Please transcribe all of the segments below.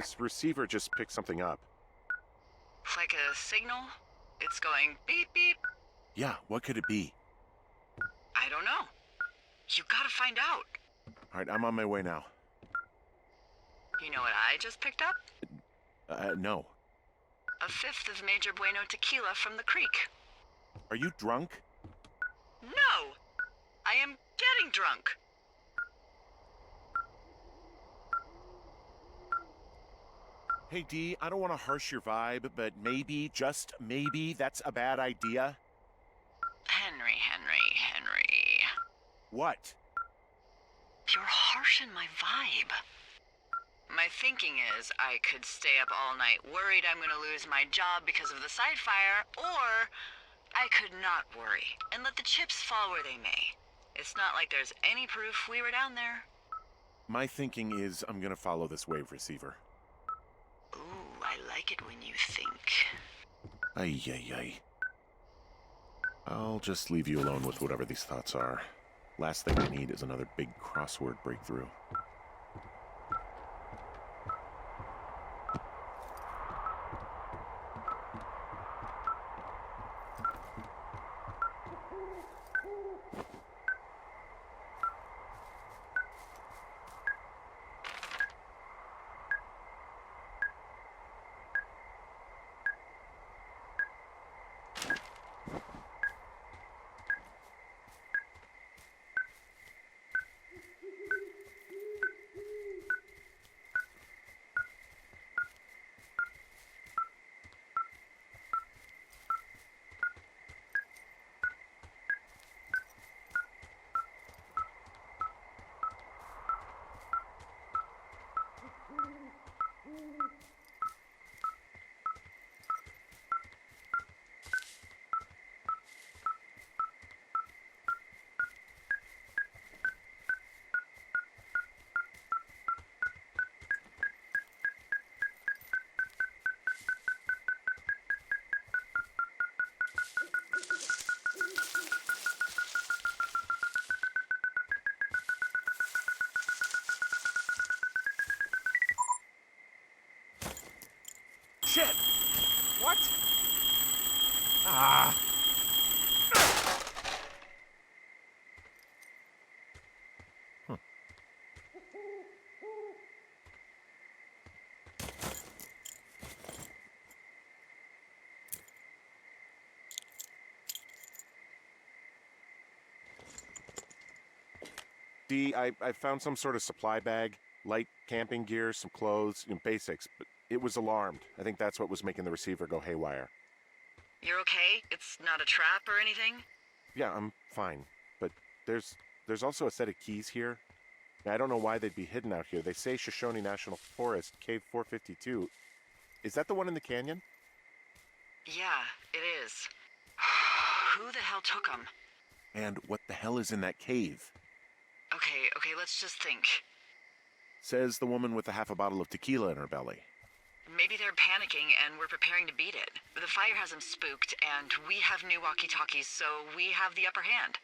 This receiver just picked something up. Like a signal? It's going beep beep. Yeah, what could it be? I don't know. You gotta find out. All right, I'm on my way now. You know what I just picked up? No. A fifth of Major Bueno tequila from the creek. Are you drunk? No! I am getting drunk. Hey, Dee, I don't want to harsh your vibe, but maybe, just maybe, that's a bad idea. Henry. What? You're harshing my vibe. My thinking is I could stay up all night worried I'm gonna lose my job because of the side fire, or I could not worry and let the chips fall where they may. It's not like there's any proof we were down there. My thinking is I'm gonna follow this wave receiver. Ooh, I like it when you think. Ay. I'll just leave you alone with whatever these thoughts are. Last thing I need is another big crossword breakthrough. Shit! What? Ah! Huh. Dee, I found some sort of supply bag, light camping gear, some clothes, basics, but it was alarmed. I think that's what was making the receiver go haywire. You're okay? It's not a trap or anything? Yeah, I'm fine, but there's also a set of keys here. I don't know why they'd be hidden out here. They say Shoshone National Forest, Cave 452. Is that the one in the canyon? Yeah, it is. Who the hell took them? And what the hell is in that cave? Okay, let's just think. Says the woman with a half a bottle of tequila in her belly. Maybe they're panicking and we're preparing to beat it. The fire has them spooked, and we have new walkie-talkies, so we have the upper hand.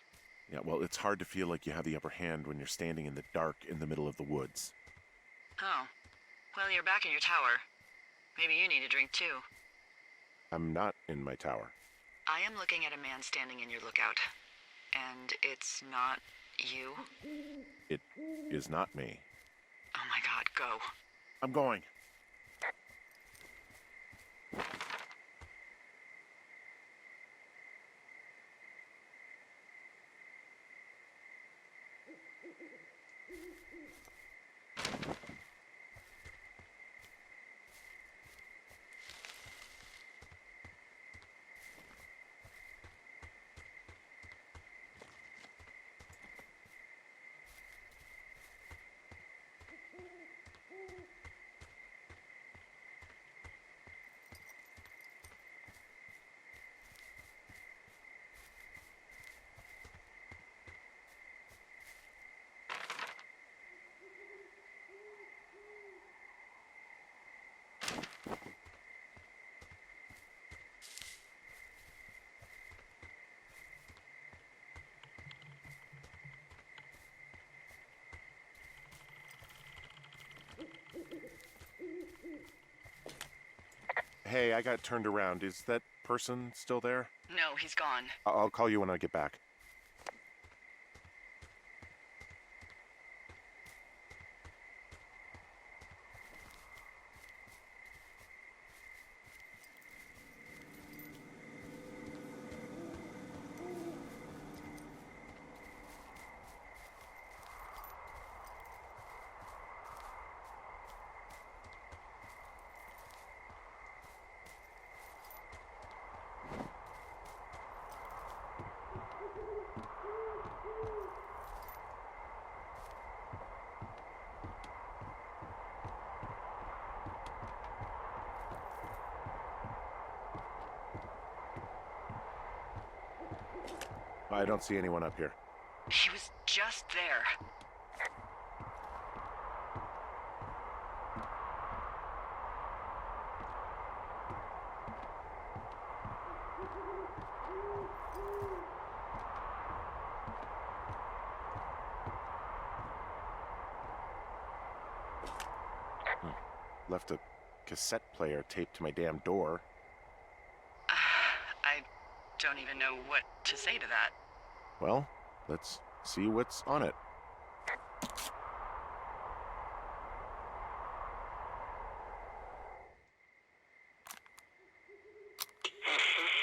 Yeah, well, it's hard to feel like you have the upper hand when you're standing in the dark in the middle of the woods. Oh. Well, you're back in your tower. Maybe you need a drink, too. I'm not in my tower. I am looking at a man standing in your lookout. And it's not you? It is not me. Oh my god, go. I'm going. Hey, I got turned around. Is that person still there? No, he's gone. I'll call you when I get back. I don't see anyone up here. He was just there. Left a cassette player taped to my damn door. I don't even know what to say to that. Well, let's see what's on it. I'm so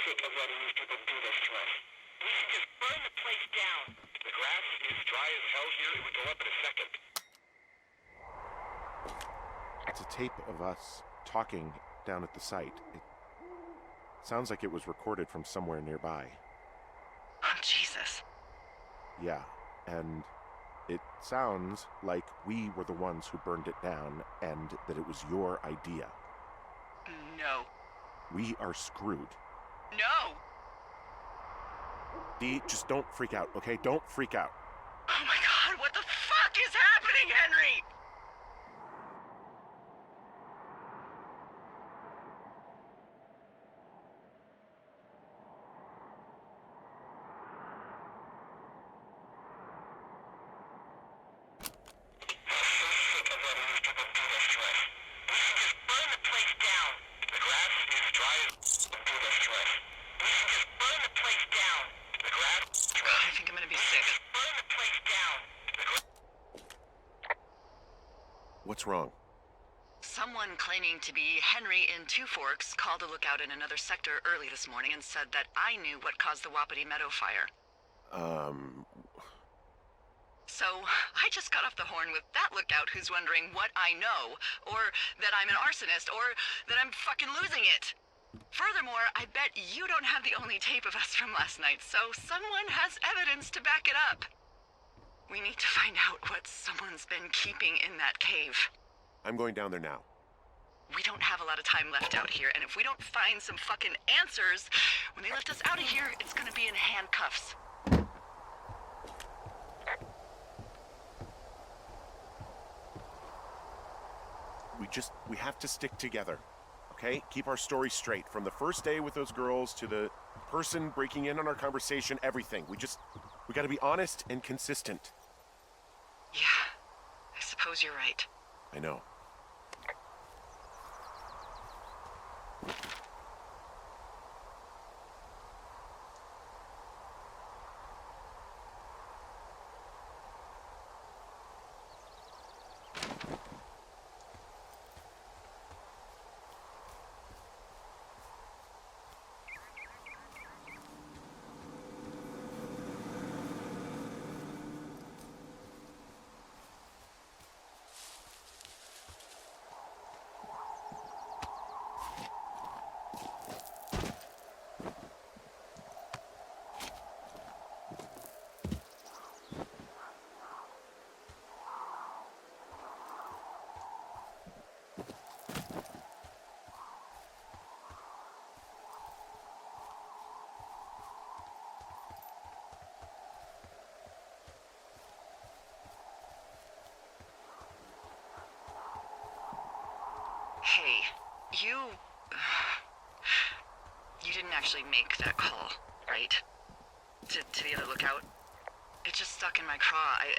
sick of letting these people do this to us. We should just burn the place down. The grass is dry as hell here. It would go up in a second. It's a tape of us talking down at the site. It sounds like it was recorded from somewhere nearby. Oh, Jesus. Yeah, and it sounds like we were the ones who burned it down and that it was your idea. No. We are screwed. No! Dee, just don't freak out, okay? Don't freak out. Oh my God, what the fuck is happening, Henry? What's wrong? Someone claiming to be Henry in Two Forks called a lookout in another sector early this morning and said that I knew what caused the Wapiti Meadow fire. So, I just got off the horn with that lookout who's wondering what I know, or that I'm an arsonist, or that I'm fucking losing it. Furthermore, I bet you don't have the only tape of us from last night, so someone has evidence to back it up. We need to find out what someone's been keeping in that cave. I'm going down there now. We don't have a lot of time left out here, and if we don't find some fucking answers, when they lift us out of here, it's gonna be in handcuffs. We have to stick together, okay? Keep our story straight. From the first day with those girls to the person breaking in on our conversation, everything. We gotta be honest and consistent. Yeah, I suppose you're right. I know. Hey, you didn't actually make that call, right? To the other lookout? It just stuck in my craw. I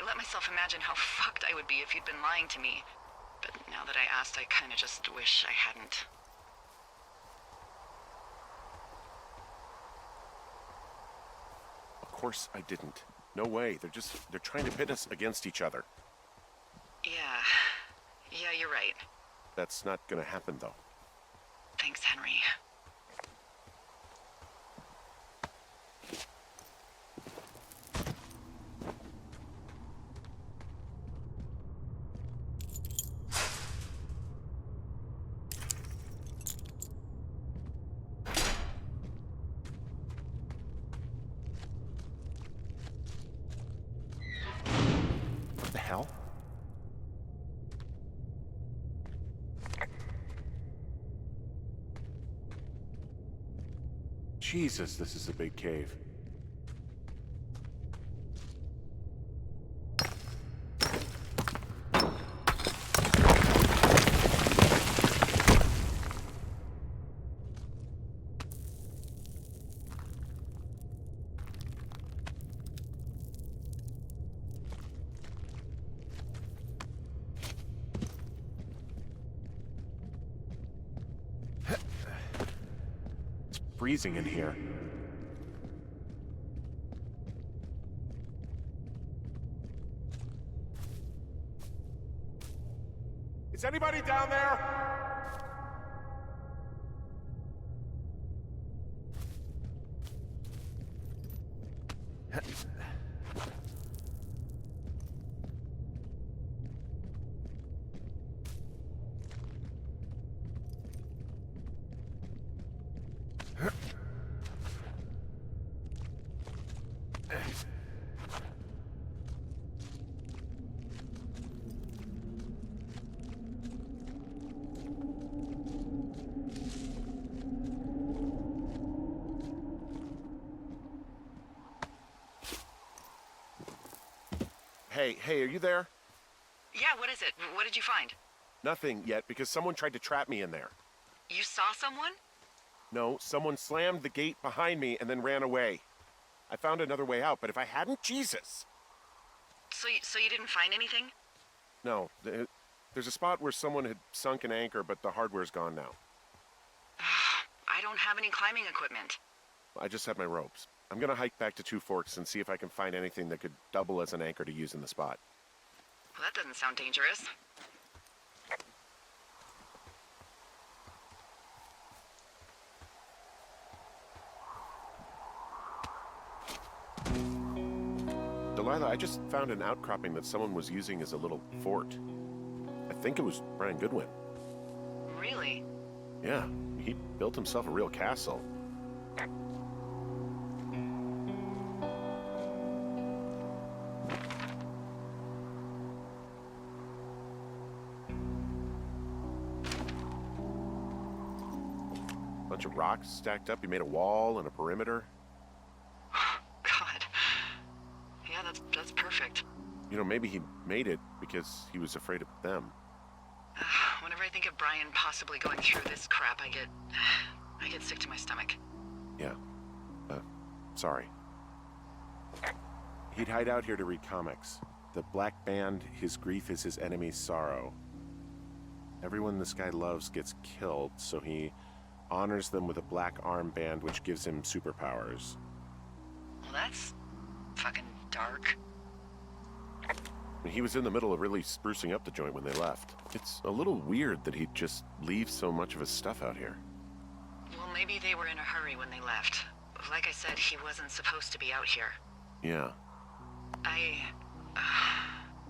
let myself imagine how fucked I would be if you'd been lying to me. But now that I asked, I kinda just wish I hadn't. course I didn't. No way. They're trying to pit us against each other. Yeah, you're right. That's not gonna happen, though. Thanks, Henry. What the hell? Jesus, this is a big cave. Freezing in here. Is anybody down there? Hey, are you there? Yeah, what is it? What did you find? Nothing yet, because someone tried to trap me in there. You saw someone? No, someone slammed the gate behind me and then ran away. I found another way out, but if I hadn't, Jesus! So you didn't find anything? No, there's a spot where someone had sunk an anchor, but the hardware's gone now. I don't have any climbing equipment. I just have my ropes. I'm gonna hike back to Two Forks and see if I can find anything that could double as an anchor to use in the spot. Well, that doesn't sound dangerous. Delilah, I just found an outcropping that someone was using as a little fort. I think it was Brian Goodwin. Really? Yeah, he built himself a real castle. Bunch of rocks stacked up. He made a wall and a perimeter. God. Yeah, that's perfect. You know, maybe he made it because he was afraid of them. Whenever I think of Brian possibly going through this crap, I get sick to my stomach. Yeah. Sorry. He'd hide out here to read comics. The Black Band, his grief is his enemy's sorrow. Everyone this guy loves gets killed, so he honors them with a black armband which gives him superpowers. Well, that's fucking dark. He was in the middle of really sprucing up the joint when they left. It's a little weird that he'd just leave so much of his stuff out here. Well, maybe they were in a hurry when they left. Like I said, he wasn't supposed to be out here. Yeah.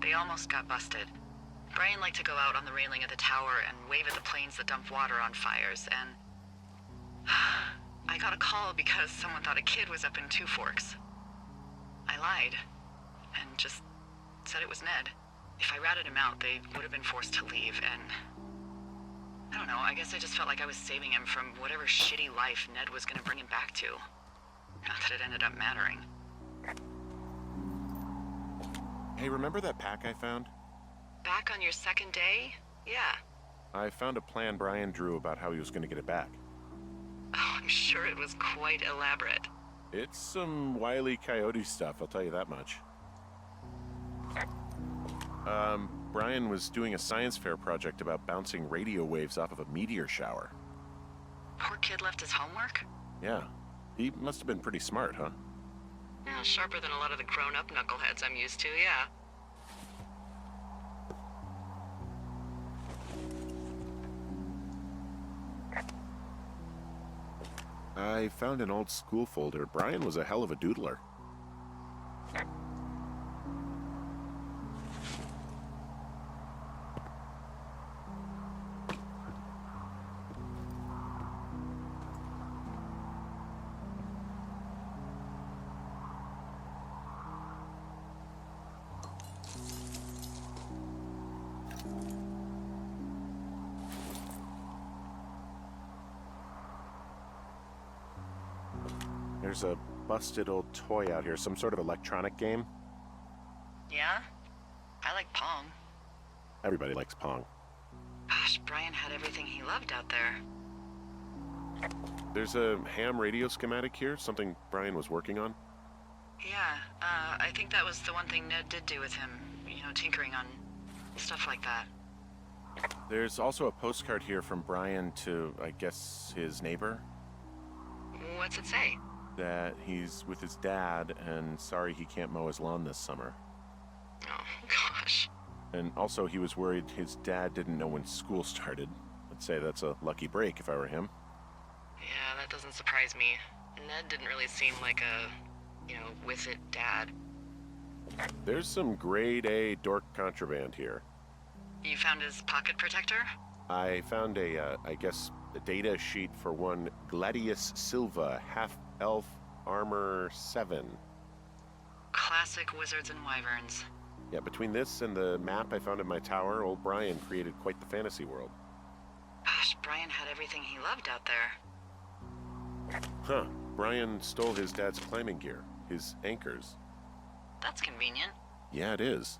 They almost got busted. Brian liked to go out on the railing of the tower and wave at the planes that dumped water on fires, and I got a call because someone thought a kid was up in Two Forks. I lied, and just said it was Ned. If I ratted him out, they would have been forced to leave, and I don't know, I guess I just felt like I was saving him from whatever shitty life Ned was gonna bring him back to. Not that it ended up mattering. Hey, remember that pack I found? Back on your second day? Yeah. I found a plan Brian drew about how he was going to get it back. Oh, I'm sure it was quite elaborate. It's some Wile E. Coyote stuff, I'll tell you that much. Brian was doing a science fair project about bouncing radio waves off of a meteor shower. Poor kid left his homework? Yeah. He must have been pretty smart, huh? Yeah, sharper than a lot of the grown-up knuckleheads I'm used to, yeah. I found an old school folder. Brian was a hell of a doodler. There's a busted old toy out here, some sort of electronic game. Yeah? I like Pong. Everybody likes Pong. Gosh, Brian had everything he loved out there. There's a ham radio schematic here, something Brian was working on. Yeah, I think that was the one thing Ned did do with him. You know, tinkering on stuff like that. There's also a postcard here from Brian to, I guess, his neighbor. What's it say? That he's with his dad and sorry he can't mow his lawn this summer. Oh, gosh. And also he was worried his dad didn't know when school started. I'd say that's a lucky break if I were him. Yeah, that doesn't surprise me. Ned didn't really seem like a, with it dad. There's some grade A dork contraband here. You found his pocket protector? I found a data sheet for one Gladius Silva, half-elf armor 7. Classic wizards and wyverns. Yeah, between this and the map I found in my tower, old Brian created quite the fantasy world. Gosh, Brian had everything he loved out there. Huh. Brian stole his dad's climbing gear, his anchors. That's convenient. Yeah, it is.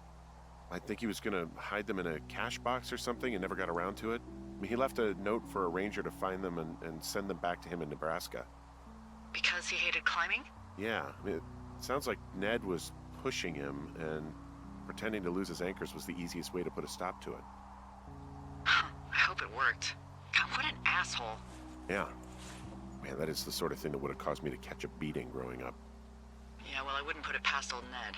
I think he was gonna hide them in a cash box or something and never got around to it. I mean, he left a note for a ranger to find them and send them back to him in Nebraska. Because he hated climbing? Yeah, I mean, it sounds like Ned was pushing him, and pretending to lose his anchors was the easiest way to put a stop to it. I hope it worked. God, what an asshole. Yeah. Man, that is the sort of thing that would have caused me to catch a beating growing up. Yeah, well, I wouldn't put it past old Ned.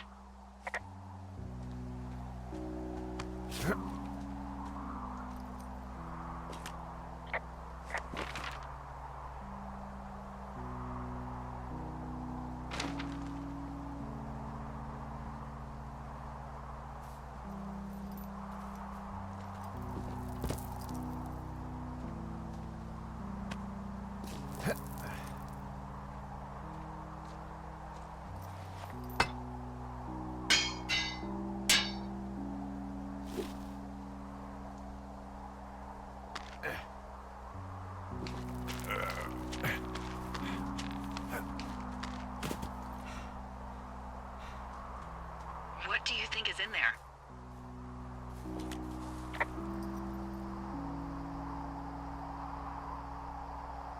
What do you think is in there?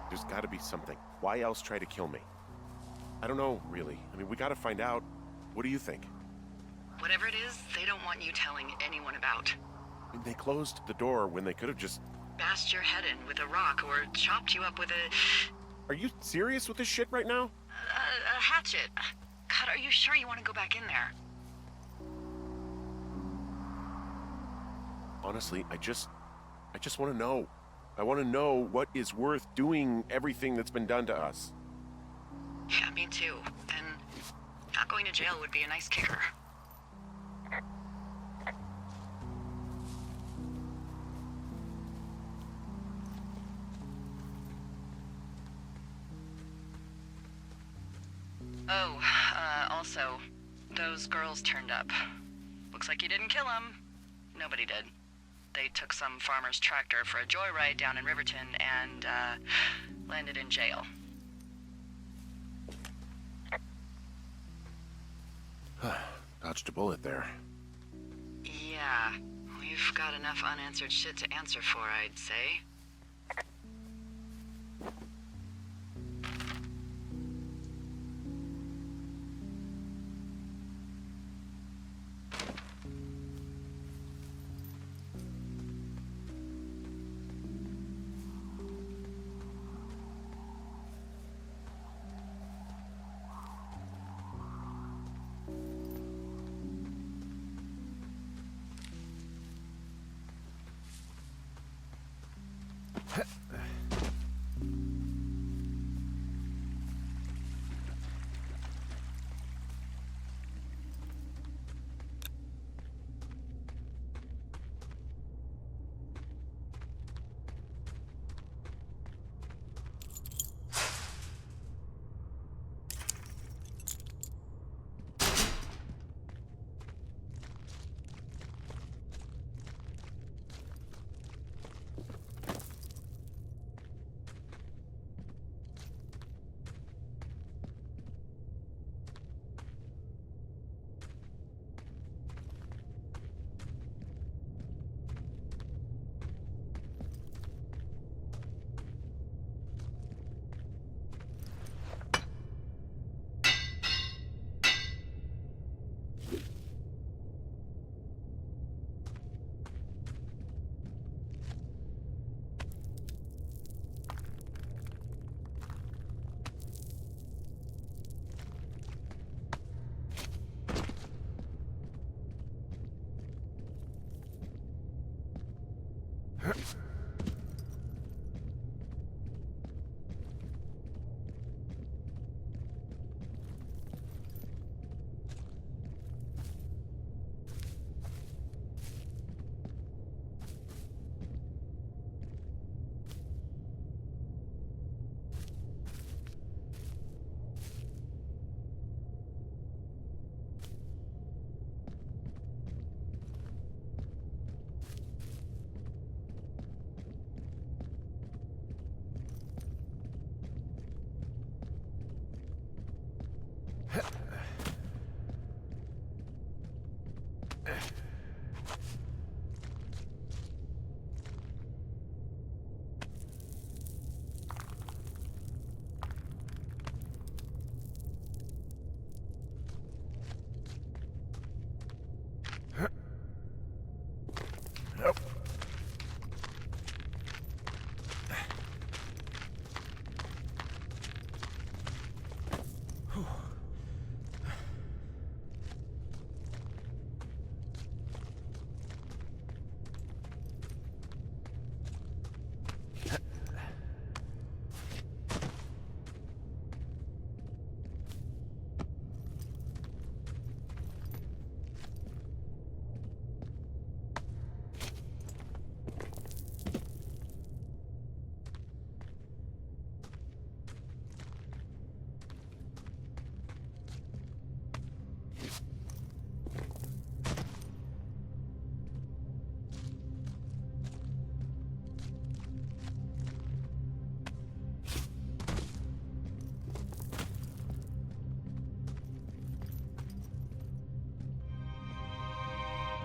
There's gotta be something. Why else try to kill me? I don't know, really. I mean, we gotta find out. What do you think? Whatever it is, they don't want you telling anyone about. I mean, they closed the door when they could have just... Bashed your head in with a rock or chopped you up with a... Are you serious with this shit right now? a hatchet. God, are you sure you want to go back in there? Honestly, I just want to know. I want to know what is worth doing everything that's been done to us. Yeah, me too. And not going to jail would be a nice kicker. Oh, also, those girls turned up. Looks like you didn't kill them. Nobody did. They took some farmer's tractor for a joyride down in Riverton and, landed in jail. Dodged a bullet there. Yeah, we've got enough unanswered shit to answer for, I'd say.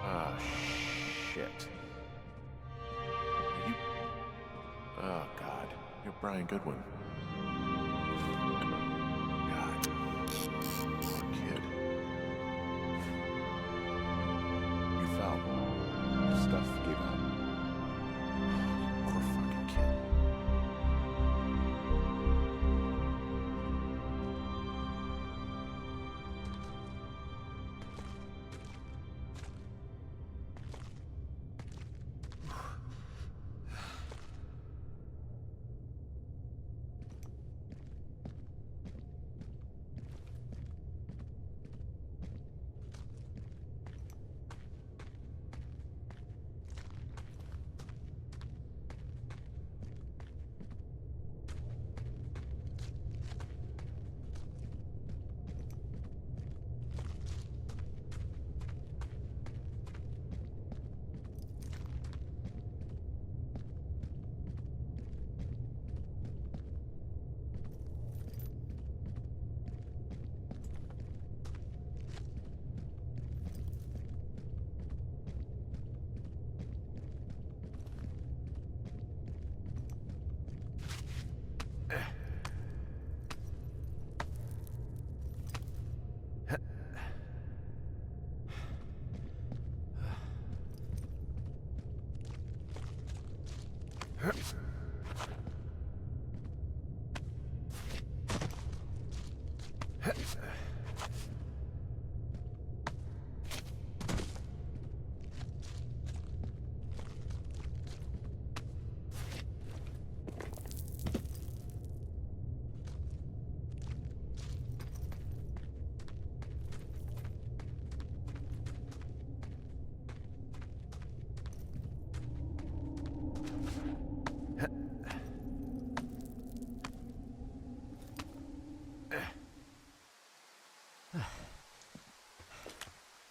Ah, shit. You... Oh, God. You're Brian Goodwin. God. Poor kid. You fell. Your stuff gave out. Poor fucking kid.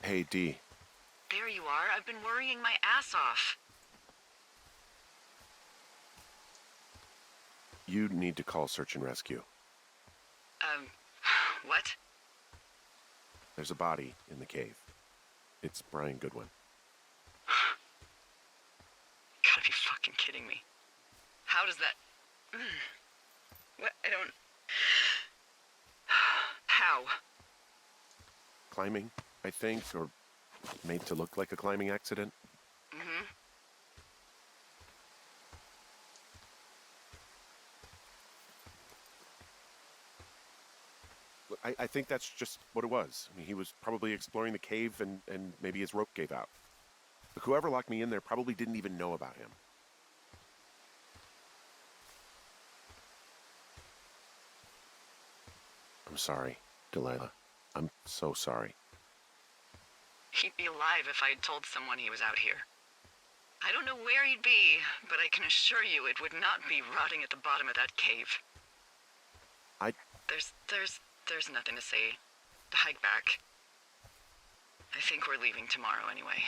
Hey, D. There you are. I've been worrying my ass off. You need to call search and rescue. What? There's a body in the cave. It's Brian Goodwin. Gotta be fucking kidding me. How does that... What? I don't... How? Climbing, I think, or made to look like a climbing accident. Mm-hmm. I think that's just what it was. I mean, he was probably exploring the cave and maybe his rope gave out. But whoever locked me in there probably didn't even know about him. sorry, Delilah. I'm so sorry. He'd be alive if I'd told someone he was out here. I don't know where he'd be, but I can assure you it would not be rotting at the bottom of that cave. There's nothing to say. Hike back. I think we're leaving tomorrow anyway.